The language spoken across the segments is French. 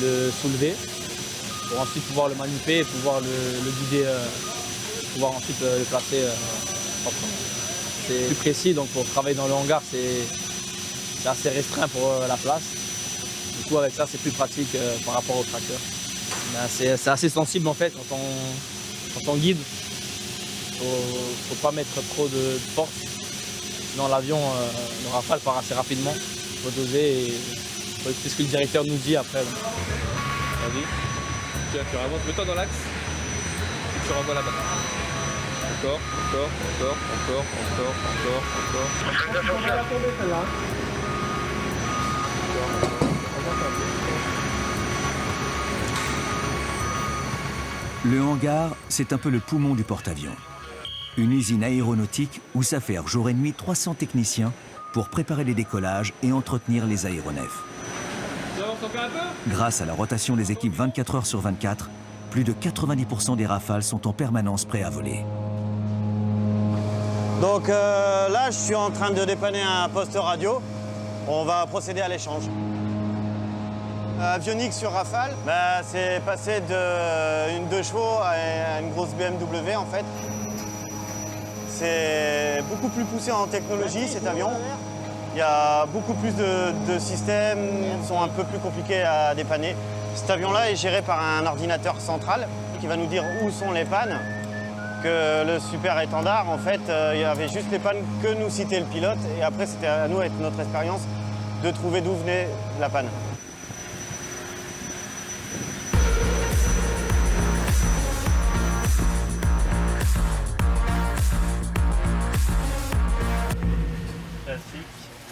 le soulever pour ensuite pouvoir le manipuler et pouvoir le guider, pouvoir ensuite le placer proprement. C'est plus précis, donc pour travailler dans le hangar, c'est assez restreint pour la place. Du coup, avec ça, c'est plus pratique par rapport au tracteur. C'est assez sensible en fait quand on guide. Faut pas mettre trop de force, sinon l'avion, le rafale part assez rapidement. Il faut doser et c'est ce que le directeur nous dit après. Vas-y, tu avances, mets-toi dans l'axe et tu renvoies là-bas. Encore. Le hangar, c'est un peu le poumon du porte-avions. Une usine aéronautique où s'affairent jour et nuit 300 techniciens pour préparer les décollages et entretenir les aéronefs. Grâce à la rotation des équipes 24 heures sur 24, plus de 90% des Rafales sont en permanence prêts à voler. Donc là, je suis en train de dépanner un poste radio. On va procéder à l'échange. Avionique sur Rafale, c'est passé d'une 2 chevaux à une grosse BMW en fait. C'est beaucoup plus poussé en technologie cet avion. Il y a beaucoup plus de systèmes, ils sont un peu plus compliqués à dépanner. Cet avion-là est géré par un ordinateur central qui va nous dire où sont les pannes. Que le super étendard, en fait, il y avait juste les pannes que nous citait le pilote. Et après, c'était à nous, avec notre expérience, de trouver d'où venait la panne.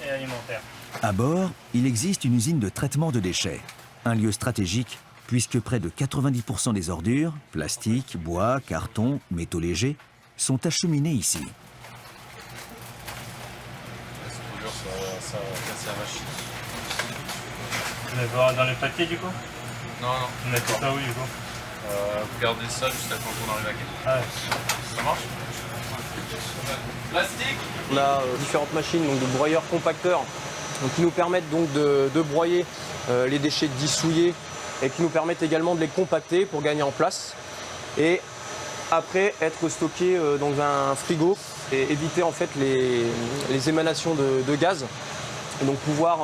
Et alimentaire. À bord, il existe une usine de traitement de déchets, un lieu stratégique puisque près de 90% des ordures, plastique, bois, carton, métaux légers, sont acheminés ici. Ça va casser la machine. Vous allez voir dans les papiers du coup? Non. Vous mettez ça où du coup? Vous gardez ça jusqu'à quand on arrive à gagner. Ah ouais. Ça marche? Plastique. On a différentes machines, donc de broyeurs compacteurs, donc, qui nous permettent donc de broyer les déchets dissouillés et qui nous permettent également de les compacter pour gagner en place et après être stockés dans un frigo et éviter en fait les émanations de gaz et donc pouvoir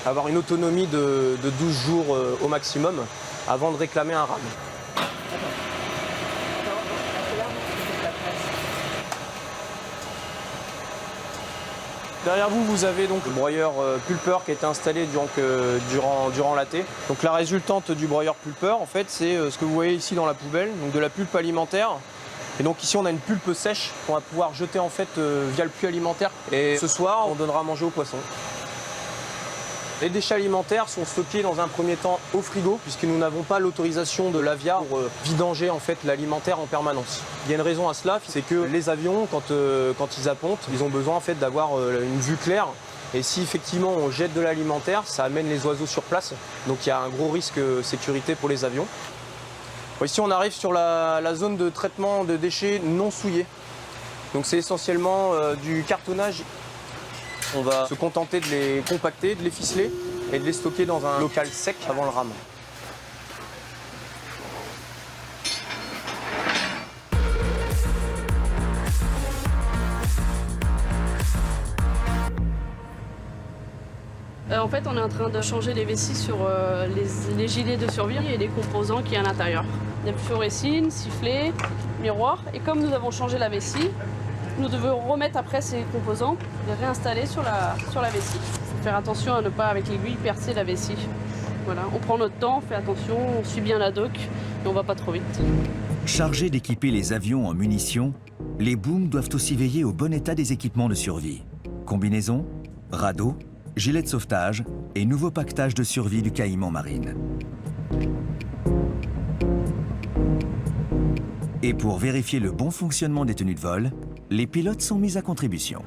avoir une autonomie de 12 jours au maximum avant de réclamer un RAM. Derrière vous, vous avez donc le broyeur pulper qui a été installé durant l'été. Donc la résultante du broyeur pulper, en fait, c'est ce que vous voyez ici dans la poubelle, donc de la pulpe alimentaire. Et donc ici, on a une pulpe sèche qu'on va pouvoir jeter en fait via le puits alimentaire. Et ce soir, on donnera à manger aux poissons. Les déchets alimentaires sont stockés dans un premier temps au frigo puisque nous n'avons pas l'autorisation de l'AVIA pour vidanger en fait l'alimentaire en permanence. Il y a une raison à cela, c'est que les avions, quand ils appontent, ils ont besoin en fait d'avoir une vue claire. Et si effectivement on jette de l'alimentaire, ça amène les oiseaux sur place. Donc il y a un gros risque de sécurité pour les avions. Ici on arrive sur la zone de traitement de déchets non souillés. Donc c'est essentiellement du cartonnage. On va se contenter de les compacter, de les ficeler et de les stocker dans un local sec avant le ram. En fait, on est en train de changer les vessies sur les gilets de survie et les composants qu'il y a à l'intérieur. Il y a fluorescine, sifflet, miroir. Et comme nous avons changé la vessie, nous devons remettre après ces composants et réinstaller sur la vessie. Faut faire attention à ne pas, avec l'aiguille, percer la vessie. Voilà, on prend notre temps, on fait attention, on suit bien la doc et on va pas trop vite. Chargés d'équiper les avions en munitions, les booms doivent aussi veiller au bon état des équipements de survie. Combinaisons, radeaux, gilets de sauvetage et nouveau pactage de survie du caïman marine. Et pour vérifier le bon fonctionnement des tenues de vol, les pilotes sont mis à contribution.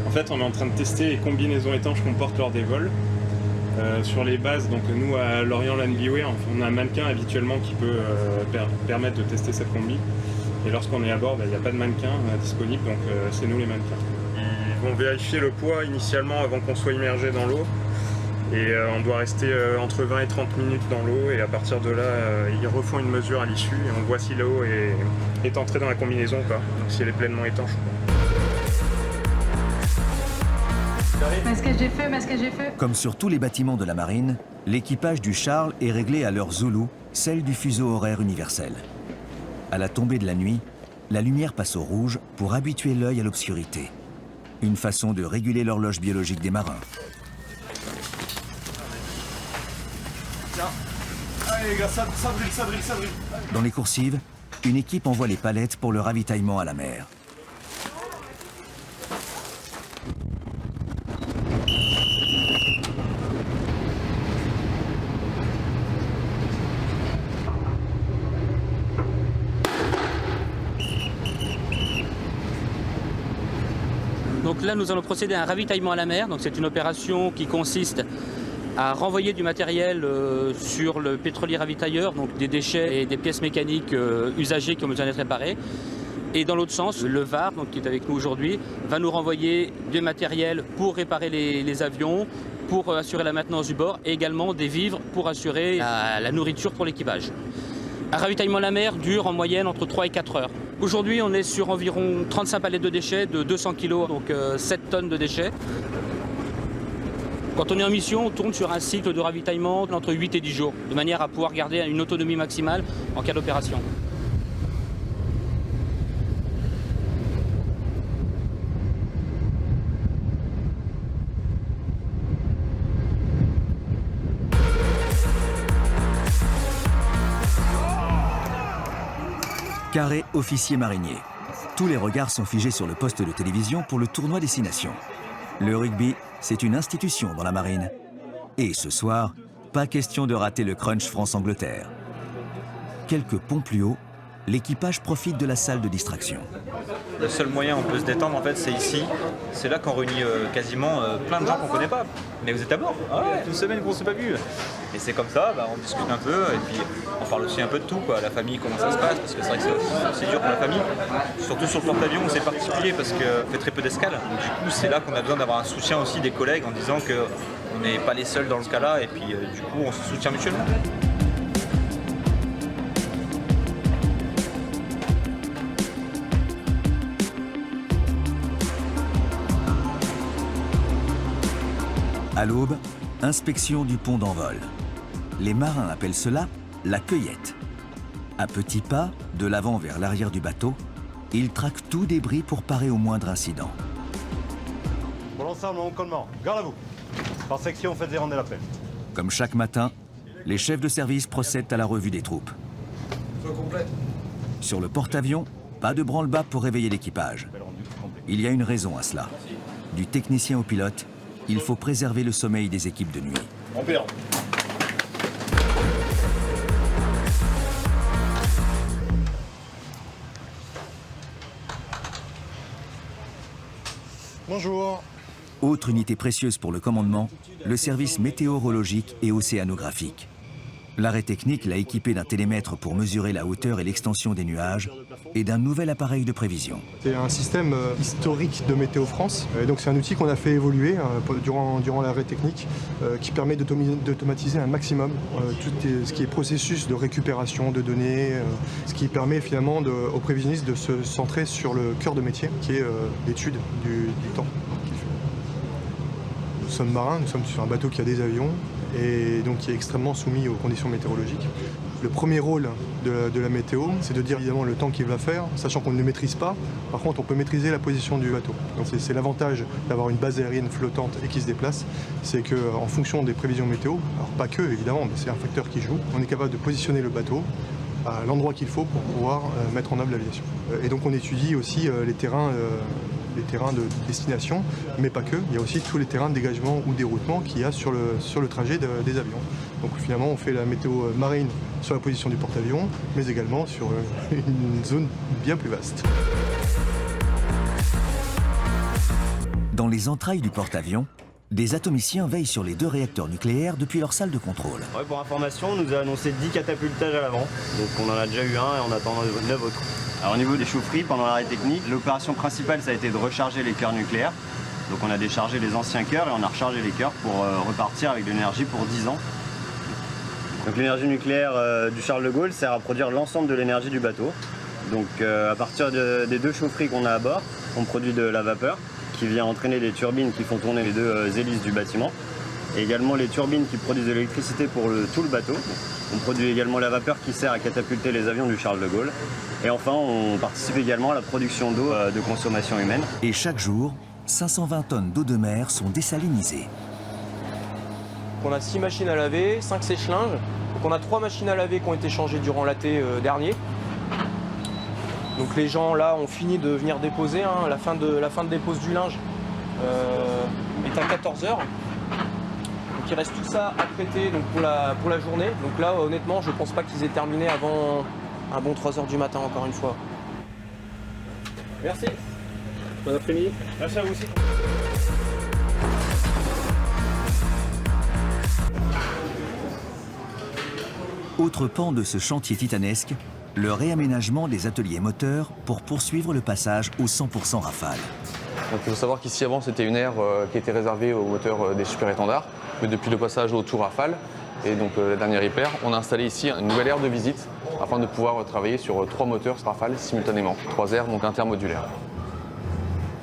En fait, on est en train de tester les combinaisons étanches qu'on porte lors des vols. Sur les bases, donc nous à Lorient Land Byway, on a un mannequin habituellement qui peut permettre de tester cette combi. Et lorsqu'on est à bord, il n'y a pas de mannequin disponible, donc c'est nous les mannequins. Ils vont vérifier le poids initialement avant qu'on soit immergé dans l'eau. Et on doit rester entre 20 et 30 minutes dans l'eau et à partir de là, ils refont une mesure à l'issue et on voit si l'eau est entrée dans la combinaison ou pas, donc si elle est pleinement étanche ou pas. J'ai fait. Comme sur tous les bâtiments de la marine, l'équipage du Charles est réglé à l'heure Zoulou, celle du fuseau horaire universel. À la tombée de la nuit, la lumière passe au rouge pour habituer l'œil à l'obscurité. Une façon de réguler l'horloge biologique des marins. Allez les gars, ça brille. Dans les coursives, une équipe envoie les palettes pour le ravitaillement à la mer. Donc là, nous allons procéder à un ravitaillement à la mer. Donc c'est une opération qui consiste à renvoyer du matériel sur le pétrolier ravitailleur, donc des déchets et des pièces mécaniques usagées qui ont besoin d'être réparées. Et dans l'autre sens, le VAR, donc, qui est avec nous aujourd'hui, va nous renvoyer du matériel pour réparer les avions, pour assurer la maintenance du bord et également des vivres pour assurer la nourriture pour l'équipage. Un ravitaillement à la mer dure en moyenne entre 3 et 4 heures. Aujourd'hui, on est sur environ 35 palettes de déchets de 200 kg, donc 7 tonnes de déchets. Quand on est en mission, on tourne sur un cycle de ravitaillement entre 8 et 10 jours, de manière à pouvoir garder une autonomie maximale en cas d'opération. Carré officier marinier. Tous les regards sont figés sur le poste de télévision pour le tournoi Destination. Le rugby, c'est une institution dans la marine. Et ce soir, pas question de rater le crunch France-Angleterre. Quelques ponts plus haut, l'équipage profite de la salle de distraction. Le seul moyen où on peut se détendre, en fait, c'est ici. C'est là qu'on réunit quasiment plein de gens qu'on connaît pas. Mais vous êtes à bord. Ah ouais, une semaine qu'on ne s'est pas vu. Et c'est comme ça, on discute un peu et puis on parle aussi un peu de tout, quoi. La famille, comment ça se passe, parce que c'est vrai que c'est dur pour la famille. Surtout sur le porte-avions, c'est particulier parce qu'on fait très peu d'escales. Donc du coup, c'est là qu'on a besoin d'avoir un soutien aussi des collègues en disant qu'on n'est pas les seuls dans ce cas-là et puis du coup, on se soutient mutuellement. À l'aube, inspection du pont d'envol. Les marins appellent cela la cueillette. À petits pas, de l'avant vers l'arrière du bateau, ils traquent tout débris pour parer au moindre incident. Pour l'ensemble, en collement, garde à vous. Par section, faites et rendez l'appel. Comme chaque matin, les chefs de service procèdent à la revue des troupes. Sur le porte-avions, pas de branle-bas pour réveiller l'équipage. Il y a une raison à cela. Du technicien au pilote, il faut préserver le sommeil des équipes de nuit. Bonjour. Autre unité précieuse pour le commandement, le service météorologique et océanographique. L'arrêt technique l'a équipé d'un télémètre pour mesurer la hauteur et l'extension des nuages et d'un nouvel appareil de prévision. C'est un système historique de Météo France. Donc c'est un outil qu'on a fait évoluer durant l'arrêt technique qui permet d'automatiser un maximum tout ce qui est processus de récupération de données, ce qui permet finalement aux prévisionnistes de se centrer sur le cœur de métier qui est l'étude du temps. Nous sommes marins, nous sommes sur un bateau qui a des avions et donc qui est extrêmement soumis aux conditions météorologiques. Le premier rôle de la météo, c'est de dire évidemment le temps qu'il va faire, sachant qu'on ne le maîtrise pas. Par contre, on peut maîtriser la position du bateau. Donc c'est l'avantage d'avoir une base aérienne flottante et qui se déplace, c'est qu'en fonction des prévisions météo, alors pas que évidemment, mais c'est un facteur qui joue, on est capable de positionner le bateau à l'endroit qu'il faut pour pouvoir mettre en œuvre l'aviation. Et donc on étudie aussi les terrains de destination, mais pas que. Il y a aussi tous les terrains de dégagement ou déroutement qu'il y a sur le trajet des avions. Donc finalement, on fait la météo marine sur la position du porte-avions, mais également sur une zone bien plus vaste. Dans les entrailles du porte-avions, des atomiciens veillent sur les 2 réacteurs nucléaires depuis leur salle de contrôle. Ouais, pour information, on nous a annoncé 10 catapultages à l'avant, donc on en a déjà eu un et on attend 9 autres. Alors au niveau des chaufferies, pendant l'arrêt technique, l'opération principale ça a été de recharger les cœurs nucléaires. Donc on a déchargé les anciens cœurs et on a rechargé les cœurs pour repartir avec de l'énergie pour 10 ans. Donc l'énergie nucléaire du Charles de Gaulle sert à produire l'ensemble de l'énergie du bateau. Donc à partir des 2 chaufferies qu'on a à bord, on produit de la vapeur qui vient entraîner les turbines qui font tourner les 2 hélices du bâtiment. Et également les turbines qui produisent de l'électricité pour tout le bateau. On produit également la vapeur qui sert à catapulter les avions du Charles de Gaulle. Et enfin, on participe également à la production d'eau de consommation humaine. Et chaque jour, 520 tonnes d'eau de mer sont désalinisées. On a 6 machines à laver, 5 sèche-linges. Donc on a 3 machines à laver qui ont été changées durant l'été dernier. Donc les gens là ont fini de venir déposer. La fin de dépose du linge est à 14 h. Donc il reste tout ça à traiter donc, pour la journée. Donc là honnêtement je pense pas qu'ils aient terminé avant un bon 3 h du matin encore une fois. Merci. Bon après-midi. Merci à vous aussi. Autre pan de ce chantier titanesque, le réaménagement des ateliers moteurs pour poursuivre le passage au 100% Rafale. Donc il faut savoir qu'ici avant c'était une aire qui était réservée aux moteurs des super étendards, mais depuis le passage au tout Rafale et donc la dernière hyper, on a installé ici une nouvelle aire de visite afin de pouvoir travailler sur 3 moteurs Rafale simultanément, 3 aires donc intermodulaires.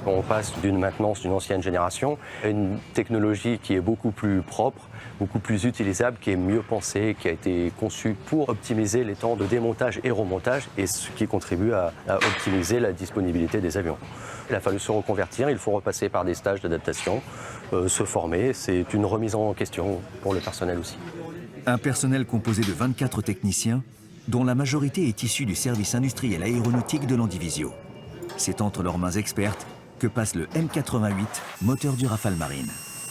On passe d'une maintenance d'une ancienne génération à une technologie qui est beaucoup plus propre, beaucoup plus utilisable, qui est mieux pensée, qui a été conçue pour optimiser les temps de démontage et remontage et ce qui contribue à optimiser la disponibilité des avions. Il a fallu se reconvertir, il faut repasser par des stages d'adaptation, se former, c'est une remise en question pour le personnel aussi. Un personnel composé de 24 techniciens, dont la majorité est issue du service industriel aéronautique de l'Andivisio. C'est entre leurs mains expertes que passe le M88, moteur du Rafale Marine.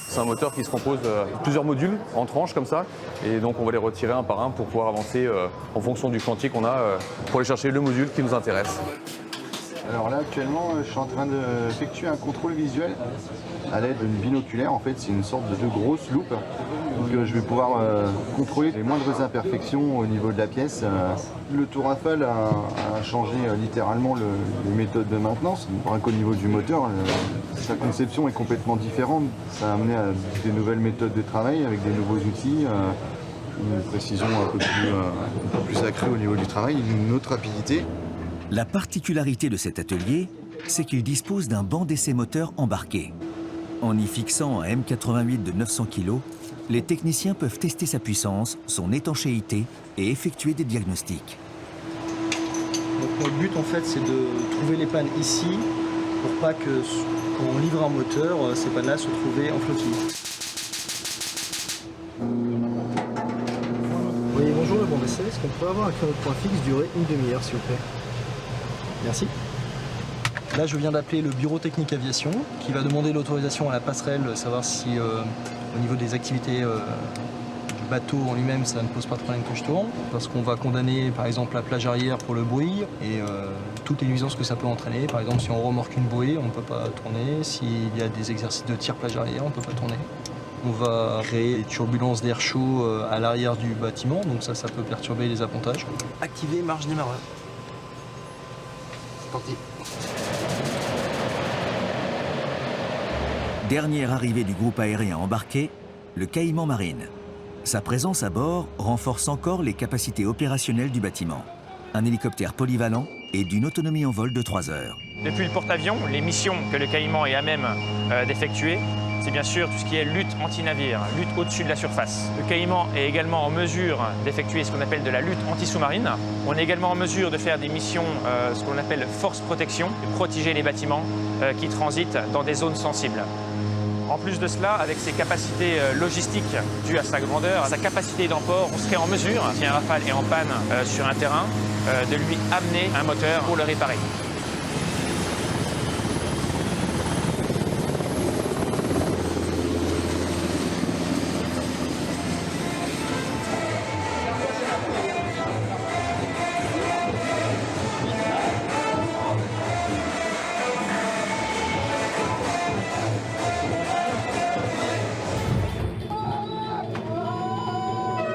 C'est un moteur qui se compose de plusieurs modules en tranches comme ça, et donc on va les retirer un par un pour pouvoir avancer en fonction du chantier qu'on a pour aller chercher le module qui nous intéresse. Alors là actuellement je suis en train d'effectuer un contrôle visuel à l'aide d'une binoculaire. En fait c'est une sorte de grosse loupe. Donc je vais pouvoir contrôler les moindres imperfections au niveau de la pièce. Le Tour Rafale a changé littéralement les méthodes de maintenance. Rien qu'au niveau du moteur, sa conception est complètement différente. Ça a amené à des nouvelles méthodes de travail avec des nouveaux outils. Une précision un peu plus accrue au niveau du travail, une autre rapidité. La particularité de cet atelier, c'est qu'il dispose d'un banc d'essai moteur embarqué. En y fixant un M88 de 900 kg, les techniciens peuvent tester sa puissance, son étanchéité et effectuer des diagnostics. Donc notre but en fait c'est de trouver les pannes ici pour pas que quand on livre un moteur, ces pannes-là se trouvent en flottille. Oui, bonjour le banc d'essai, est-ce qu'on peut avoir un chrono de point fixe duré une demi-heure s'il vous plaît? Merci. Là, je viens d'appeler le bureau technique aviation qui va demander l'autorisation à la passerelle, savoir si au niveau des activités du bateau en lui-même, ça ne pose pas de problème que je tourne. Parce qu'on va condamner par exemple la plage arrière pour le bruit et toutes les nuisances que ça peut entraîner. Par exemple, si on remorque une bouée, on ne peut pas tourner. S'il y a des exercices de tir plage arrière, on ne peut pas tourner. On va créer des turbulences d'air chaud à l'arrière du bâtiment, donc ça peut perturber les appontages. Activer marche démarreur. Parti. Dernière arrivée du groupe aérien embarqué, le Caïman Marine. Sa présence à bord renforce encore les capacités opérationnelles du bâtiment. Un hélicoptère polyvalent et d'une autonomie en vol de 3 heures. Depuis le porte-avions, les missions que le Caïman est à même d'effectuer, c'est bien sûr tout ce qui est lutte anti-navire, lutte au-dessus de la surface. Le Caïman est également en mesure d'effectuer ce qu'on appelle de la lutte anti-sous-marine. On est également en mesure de faire des missions, ce qu'on appelle force protection, de protéger les bâtiments qui transitent dans des zones sensibles. En plus de cela, avec ses capacités logistiques dues à sa grandeur, à sa capacité d'emport, on serait en mesure, si un Rafale est en panne sur un terrain, de lui amener un moteur pour le réparer.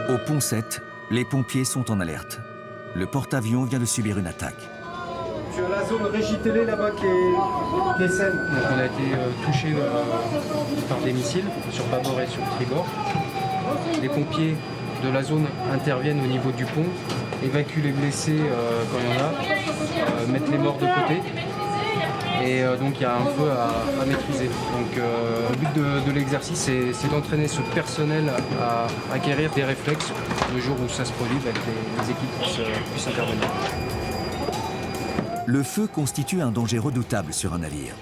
Au pont 7, les pompiers sont en alerte. Le porte-avions vient de subir une attaque. tu as la zone régie télé là-bas qui est saine. Donc on a été touché par des missiles sur bâbord et sur tribord. Les pompiers de la zone interviennent au niveau du pont, évacuent les blessés quand il y en a, mettent les morts de côté. Et donc il y a un feu à maîtriser. Donc le but de l'exercice, c'est d'entraîner ce personnel à acquérir des réflexes le jour où ça se produit, que les équipes puissent intervenir. Le feu constitue un danger redoutable sur un navire.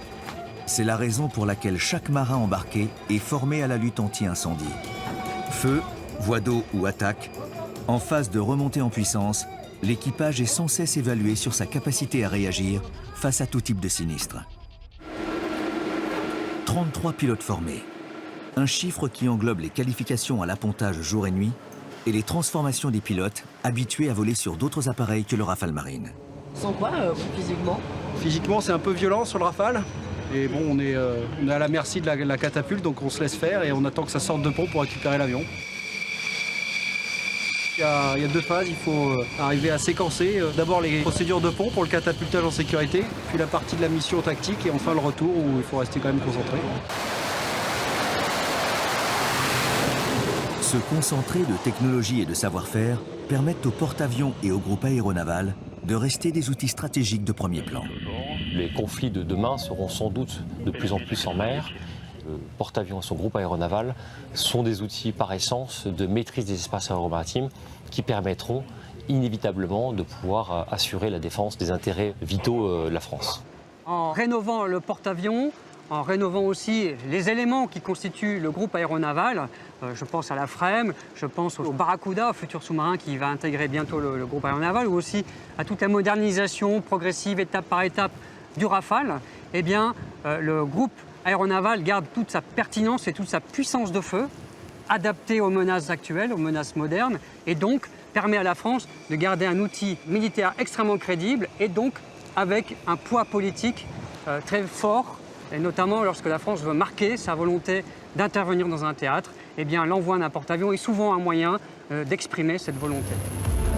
C'est la raison pour laquelle chaque marin embarqué est formé à la lutte anti-incendie. Feu, voie d'eau ou attaque, en phase de remontée en puissance, l'équipage est sans cesse évalué sur sa capacité à réagir face à tout type de sinistre. 33 pilotes formés, un chiffre qui englobe les qualifications à l'appontage jour et nuit et les transformations des pilotes habitués à voler sur d'autres appareils que le Rafale Marine. Sans quoi, physiquement? Physiquement, c'est un peu violent sur le Rafale. Et bon, on est à la merci de la catapulte, donc on se laisse faire et on attend que ça sorte de pont pour récupérer l'avion. Il y a deux phases, il faut arriver à séquencer d'abord les procédures de pont pour le catapultage en sécurité, puis la partie de la mission tactique et enfin le retour où il faut rester quand même concentré. Se concentrer de technologie et de savoir-faire permettent au porte-avions et au groupe aéronaval de rester des outils stratégiques de premier plan. Les conflits de demain seront sans doute de plus en plus en mer. Le porte-avions et son groupe aéronaval sont des outils par essence de maîtrise des espaces aéromaritimes qui permettront inévitablement de pouvoir assurer la défense des intérêts vitaux de la France. En rénovant le porte-avions, en rénovant aussi les éléments qui constituent le groupe aéronaval, je pense à la FREMM, je pense au Barracuda, au futur sous-marin qui va intégrer bientôt le groupe aéronaval, ou aussi à toute la modernisation progressive, étape par étape, du Rafale, eh bien, le groupe aéronaval garde toute sa pertinence et toute sa puissance de feu, adaptée aux menaces actuelles, aux menaces modernes, et donc permet à la France de garder un outil militaire extrêmement crédible et donc avec un poids politique très fort, et notamment lorsque la France veut marquer sa volonté d'intervenir dans un théâtre, eh bien l'envoi d'un porte-avions est souvent un moyen d'exprimer cette volonté.